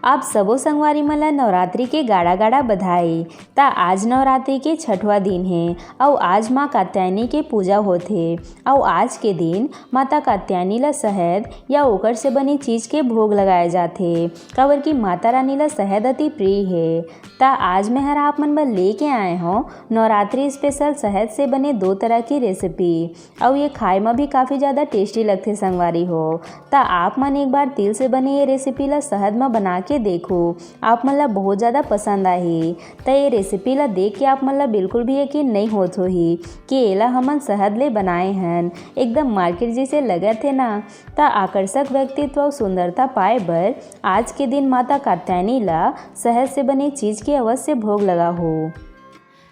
आप सबो संगवारी मन ल नवरात्रि के गाड़ा गाड़ा बधाई। ता आज नवरात्रि के छठवा दिन है और आज माँ कात्यायनी के पूजा होथे और आज के दिन माता कात्यायनी ला शहद या ओकर से बने चीज के भोग लगाए जाथे, काबर की माता रानी ला शहद अति प्रिय है। ता आज मैं हर आप मन बर लेके आए हूँ नवरात्रि स्पेशल शहद से बने 2 तरह की रेसिपी और ये खाए में भी काफ़ी ज़्यादा टेस्टी लगते संगवारी हो। ता आप मन एक बार तिल से बने ये रेसिपी ला शहद में बना के देखो, आप मन ला बहुत ज़्यादा पसंद आही। तो ये रेसिपी ला देख के आप मन ला बिल्कुल भी यकीन नहीं होत होही कि एला हमन शहद ले बनाए हैं। एकदम मार्केट जैसे लगे थे ना। ता आकर्षक व्यक्तित्व और सुंदरता पाए बर आज के दिन माता कात्यायनी ला शहद से बने चीज के अवश्य भोग लगा हो।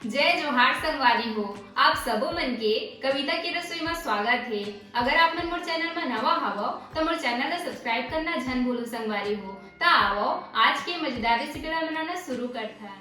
जय जोहार संगवारी हो, आप सबो मन के कविता की रसोई में स्वागत है। अगर आप मन मोर चैनल में नवा हवो तो मोर चैनल ला सब्सक्राइब करना झन भूलो संगवारी हो। ता आओ आज के मजेदार रेसिपी ला बनाना शुरू करते हैं।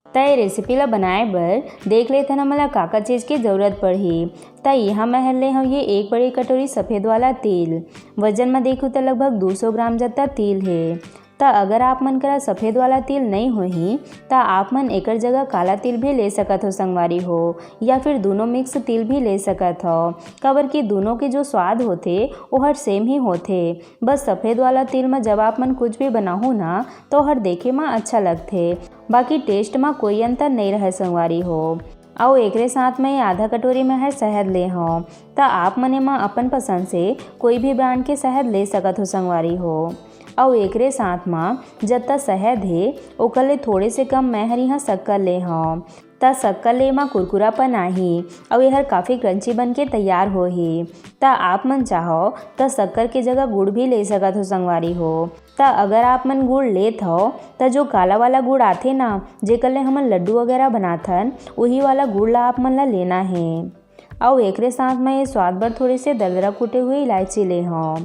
तय रेसिपी ला बनाए बर देख लेते हैं हमला का चीज़ की ज़रूरत पड़ी। तो यहाँ मैं ले हूँ ये 1 बड़ी कटोरी सफ़ेद वाला तिल। वजन में देखूँ तो लगभग 200 ग्राम जत्ता तिल है। तो अगर आप मन करा सफ़ेद वाला तिल नहीं होही तो आप मन एकर जगह काला तिल भी ले सकत हो संगवारी हो, या फिर दोनों मिक्स तिल भी ले सकत हो, काबर कि दोनों के जो स्वाद होते वो हर सेम ही होते। बस सफ़ेद वाला तिल में जब आप मन कुछ भी बनाहू ना तो हर देखे में अच्छा लगते, बाकी टेस्ट में कोई अंतर नहीं रहे संगवारी हो। और एकरे साथ में आधा कटोरी में है शहद ले हूँ। तो आप मने में अपन पसंद से कोई भी ब्रांड के शहद ले सकत हो संगवारी हो। और एकरे साथ में जत्ता शहद है ओकर ले थोड़े से कम मैं हर यहाँ शक्कर ले हूँ। ता शक्कर ले में कुरकुरापन आही और यह काफ़ी क्रंची बन के तैयार होही। ता आप मन चाहो तो शक्कर के जगह गुड़ भी ले सकत हो संगवारी हो। ता अगर आप मन गुड़ लेत हो तो जो काला वाला गुड़ आथे ना जेकर ले हमन लड्डू वगैरह बनाथन वही वाला गुड़ ला आप मन ला लेना है। और एकरे साथ में ये स्वाद बर थोड़े से दरदरा कूटे हुए इलायची ले हूँ।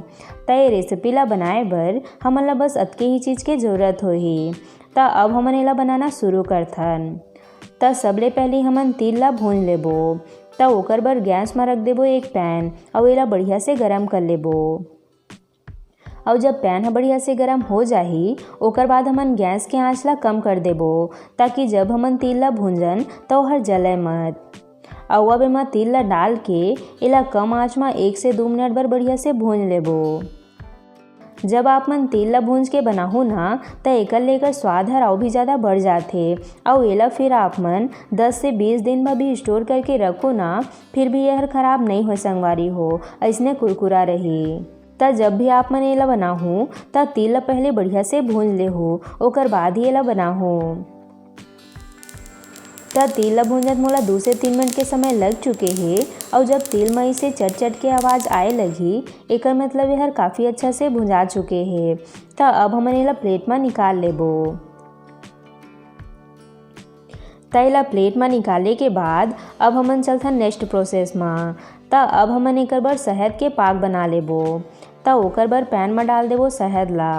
तो ये रेसिपी ला बनाए बर हमन ला बस अतके ही चीज़ के ज़रूरत होही। तो अब हमन एला बनाना शुरू करथन। तो सबले पहले हमन तिल ला भून लेबो। तो ओकर बर गैस में रख देबो एक पैन और एला बढ़िया से गरम कर लेबो। और जब पैन बढ़िया से गरम हो जाही ओकर बाद हमन गैस के आँच ला कम कर देबो, ताकि जब हमन तिल ला भूंजन तो हर जले मत। और अब एमा तिल ला डाल के एला कम आँच में 1 से 2 मिनट बर बढ़िया से भून लेबो। जब आप मन तिल ला भूंज के बनाहू ना तो एकर लेकर स्वाद हर और भी ज़्यादा बढ़ जाते। और एला फिर आप मन 10 से 20 दिन में भी स्टोर करके रखो ना फिर भी यह खराब नहीं हो संगवारी हो, ऐसने कुरकुरा रही। तो जब भी आप मन एला बनाहू तो तिल ला पहले बढ़िया से भून ले हो, ओकर बाद ही एला बनाहू। तो तिल ला भूंजत मोला 2 से 3 मिनट के समय लग चुके हैं। और जब तिल में से चट चट के आवाज़ आए लगी एकर मतलब यह काफ़ी अच्छा से भुंजा चुके हैं। तो अब हमन एला प्लेट में निकाल लेबो। तो एला प्लेट में निकाले के बाद अब हमन चलथन नेक्स्ट प्रोसेस में। तो अब हमन एकर बर शहद के पाक बना लेबो। तो ओकर बर पैन में डाल देबो शहद ला।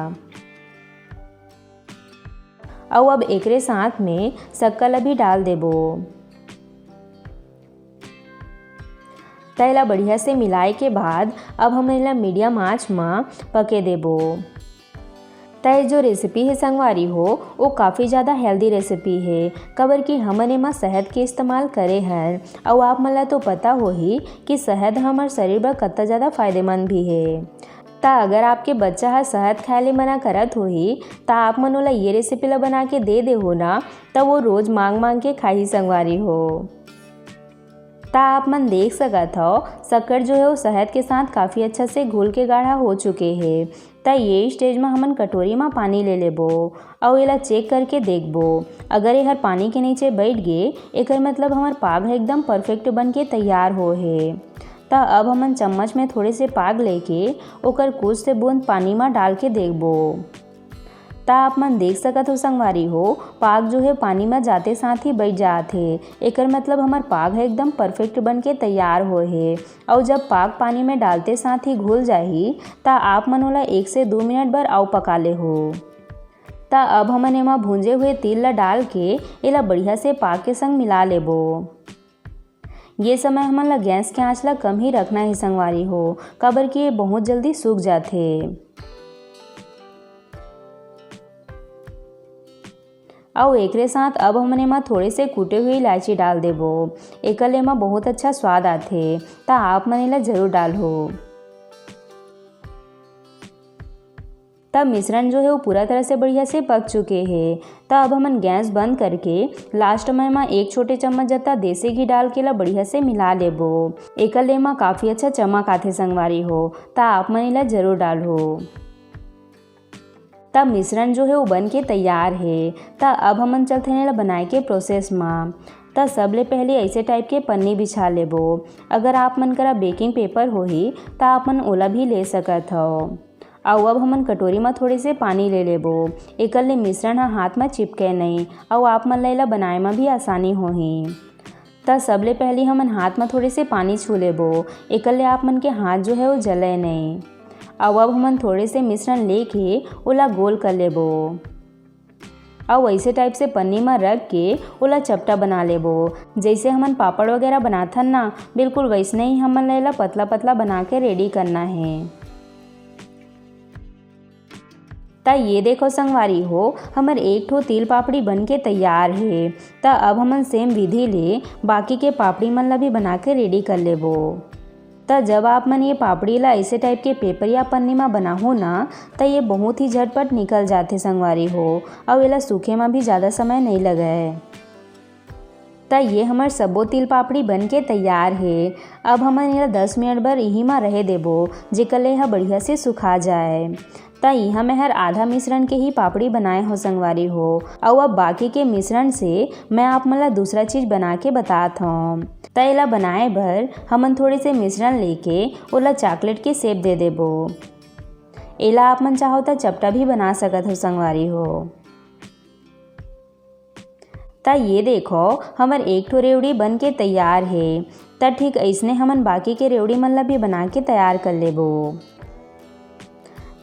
और अब एकरे साथ में शक्कर ला भी डाल देबो। तो एला बढ़िया से मिलाए के बाद अब हम एला मीडियम आँच में पके देबो। तो जो रेसिपी है संगवारी हो वो काफ़ी ज़्यादा हेल्दी रेसिपी है, काबर कि हमन एमा शहद के इस्तेमाल करे हैं। और आप मन ला तो पता होही कि शहद हमार शरीर बर कतना ज़्यादा फायदेमंद भी है। ता अगर आपके बच्चा है शहद खाए ले मना करत होही ता आप मन ओला ये रेसिपी ला बना के दे दे हो ना तो वो रोज़ मांग मांग के खाही संगवारी हो। ता आप मन देख सकत हो शक्कर जो है वो शहद के साथ काफ़ी अच्छा से घुल के गाढ़ा हो चुके हैं। ता ये स्टेज में हमन कटोरी में पानी ले लेबो और एला चेक करके देखबो। अगर ये हर पानी के नीचे बैठ गए एकर मतलब हमार पाग एकदम परफेक्ट बन के तैयार हो है। तो अब हमन चम्मच में थोड़े से पाग लेके ओकर कुछ से बूंद पानी में डाल के देखबो। ता आप मन देख सकत हो संगवारी हो पाग जो है पानी में जाते साथ ही बैठ जाते। एकर मतलब हमार पाग है एकदम परफेक्ट बन के तैयार हो है। और जब पाग पानी में डालते साथ ही घुल जाही ता आप मन ओला 1 से 2 मिनट बर आउ पका ले हो। ता अब हमन एमा भूंजे हुए तिल ला डाल के एला बढ़िया से पाग के संग मिला लेबो। ये समय हमन ला गैस के आँच ला कम ही रखना है संगवारी हो, काबर कि ये बहुत जल्दी सूख जाते। और एकरे साथ अब हमने में थोड़े से कूटे हुए इलायची डाल देबो। एकले में बहुत अच्छा स्वाद आथे, ता आप मने ला जरूर डालो। तब मिश्रण जो है वो पूरा तरह से बढ़िया से पक चुके हैं। तब अब हमन गैस बंद करके लास्ट में एक छोटे चम्मच जत्ता देसी घी डाल के ला बढ़िया से मिला लेबो। एकले में काफ़ी अच्छा चमक आथे संगवारी हो, ता आप मने ला जरूर डालो। तब मिश्रण जो है वो बन के तैयार है। तब अब हमन चलते हैं ला बनाए के प्रोसेस में। तब सबले पहले ऐसे टाइप के पन्नी बिछा लेबो। अगर आप मन करा बेकिंग पेपर होही तो आप मन ओला भी ले सकत हो। और अब हमन कटोरी में थोड़े से पानी ले लेबो। एकले मिश्रण हाथ में चिपके नहीं और आप मन ला बनाए में भी आसानी होही। तब सबले पहले हमन हाथ में थोड़े से पानी छू लेबो। एकले आप मन के हाथ जो है वो जले नहीं। और अब हमन थोड़े से मिश्रण लेके ओला गोल कर लेबो और वैसे टाइप से पन्नी में रख के ओला चपटा बना लेबो। जैसे हमन पापड़ वगैरह बनाथन ना, बिल्कुल वैसने ही हमन ला पतला पतला बना के रेडी करना है। ता ये देखो संगवारी हो, हमर एक ठो तिल पापड़ी बन के तैयार है। ता अब हमन सेम विधि ले बाकी के पापड़ी मन ला भी बना के रेडी कर लेबो। ता जब आप मन ये पापड़ी ला ऐसे टाइप के पेपर या पन्नी में बनाहो ना, तो ये बहुत ही झटपट निकल जाते संगवारी हो और एला सूखे में भी ज़्यादा समय नहीं लगे। ता ये हमार सबो तिल पापड़ी बन के तैयार है। अब हमन एला 10 मिनट भर यही में रहे देबो, जेकले यह बढ़िया से सुखा जाए। ता यहाँ मैं हर आधा मिश्रण के ही पापड़ी बनाए हो संगवारी हो। और अब बाकी के मिश्रण से मैं आप मन ला दूसरा चीज़ बना के बतात हूँ। ता एला बनाए भर हमन थोड़े से मिश्रण लेके ओला चॉकलेट के शेप दे देबो। एला आप मन चाहो तो चपटा भी बना सकत हो संगवारी हो। ता ये देखो हमर एक ठो रेवड़ी बन के तैयार है। ता ठीक ऐसने हमन बाकी के रेवड़ी मन ला भी बना के तैयार कर लेबो।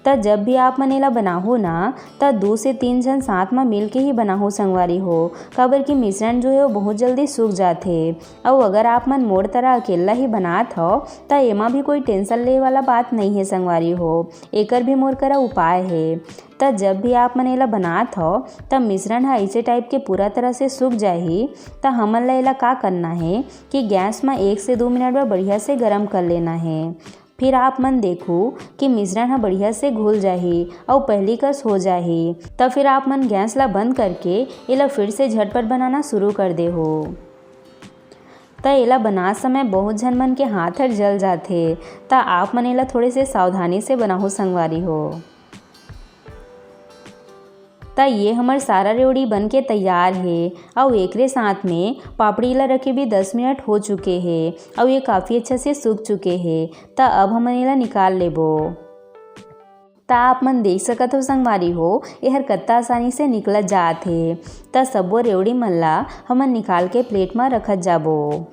तब जब भी आप मन एला बनाहो ना, तब 2 से 3 जन साथ में मिल के ही बनाहो संगवारी हो, काबर कि मिश्रण जो है वो बहुत जल्दी सूख जाते। और अगर आप मन मोर तरह अकेला ही बनात हो तो एमा भी कोई टेंशन ले वाला बात नहीं है संगवारी हो। एकर भी मोर करा उपाय है। तब जब भी आप मन एला बनात हो तब मिश्रण है ऐसे टाइप के पूरा तरह से सूख जाही। तब हमन ला एला का करना है कि गैस में 1 से 2 मिनट में बढ़िया से गर्म कर लेना है। फिर आप मन देखो कि मिश्रण बढ़िया से घुल जाही और पहली कस हो जाही। तब फिर आप मन गैस ला बंद करके एला फिर से झटपट बनाना शुरू कर दे हो। तो एला बना समय बहुत झन मन के हाथ हर जल जाते। तो आप मन एला थोड़े से सावधानी से बनाहो संगवारी हो। तो ये हमार सारा रेवड़ी बन के तैयार है। और एकरे साथ में पापड़ी ला रखे भी 10 मिनट हो चुके हैं और ये काफ़ी अच्छे से सूख चुके हैं। तो अब हम एला निकाल लेबो। तो आप मन देख सकत हो संगवारी हो, यह कत्ता आसानी से निकलत जात है। तो सबो रेवड़ी मन ला हमन निकाल के प्लेट में रखत जाबो।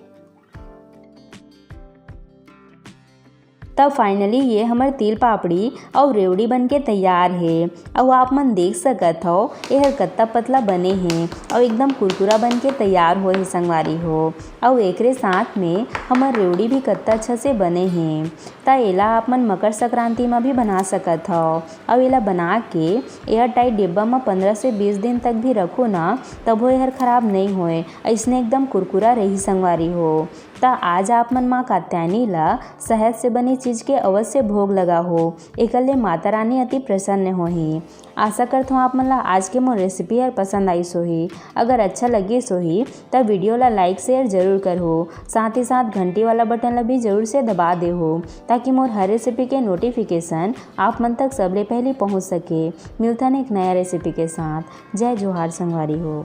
तब फाइनली ये हमार तिल पापड़ी और रेवड़ी बन के तैयार है। और आप मन देख सकत हो यह कत्ता पतला बने हैं और एकदम कुरकुरा बन के तैयार हो संगवारी हो। और एकरे साथ में हमार रेवड़ी भी कत्ता अच्छा से बने हैं। तो एला आप मन मकर संक्रांति में भी बना सकत हो। और एला बना के एयर टाइट डिब्बा में 15 से 20 दिन तक भी रखो ना, तब वो यह खराब नहीं होए, ऐसने एकदम कुरकुरा रही संगवारी हो। तो आज आप मन माँ कात्यायनी ला शहद से बनी चीज़ के अवश्य भोग लगा हो। एकले माता रानी अति प्रसन्न होही। आशा करता हूँ आप मन ला आज के मोर रेसिपी हर पसंद आई सोही। अगर अच्छा लगे सोही तब वीडियो ला लाइक शेयर जरूर करो। साथ ही साथ घंटी वाला बटन ला भी जरूर से दबा दे हो, ताकि मोर हर रेसिपी के नोटिफिकेशन आप मन तक सबले पहले पहुँच सके। मिलता है एक नया रेसिपी के साथ। जय जोहार संगवारी हो।